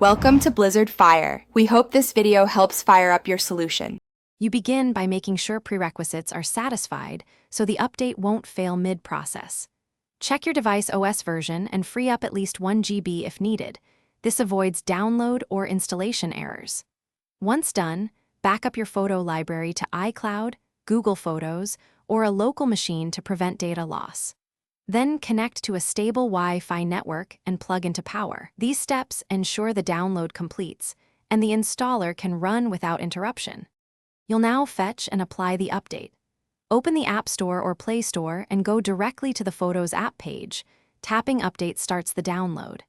Welcome to Blizzard Fire. We hope this video helps fire up your solution. You begin by making sure prerequisites are satisfied so the update won't fail mid-process. Check your device OS version and free up at least 1 GB if needed. This avoids download or installation errors. Once done, back up your photo library to iCloud, Google Photos, or a local machine to prevent data loss. Then connect to a stable Wi-Fi network and plug into power. These steps ensure the download completes, and the installer can run without interruption. You'll now fetch and apply the update. Open the App Store or Play Store and go directly to the Photos app page. Tapping Update starts the download.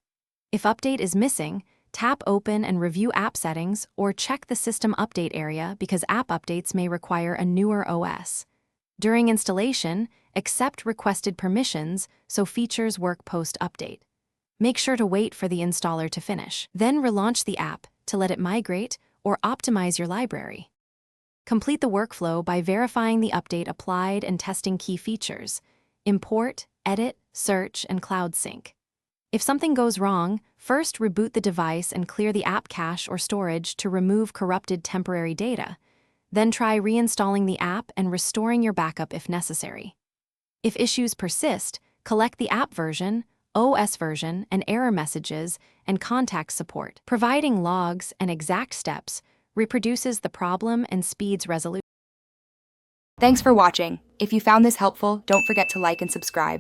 If update is missing, tap Open and review app settings or check the System Update area because app updates may require a newer OS. During installation, accept requested permissions so features work post-update. Make sure to wait for the installer to finish. Then relaunch the app to let it migrate or optimize your library. Complete the workflow by verifying the update applied and testing key features. Import, edit, search, and cloud sync. If something goes wrong, first reboot the device and clear the app cache or storage to remove corrupted temporary data. Then try reinstalling the app and restoring your backup if necessary. If issues persist, collect the app version, OS version, and error messages, and contact support. Providing logs and exact steps reproduces the problem and speeds resolution. Thanks for watching. If you found this helpful, don't forget to like and subscribe.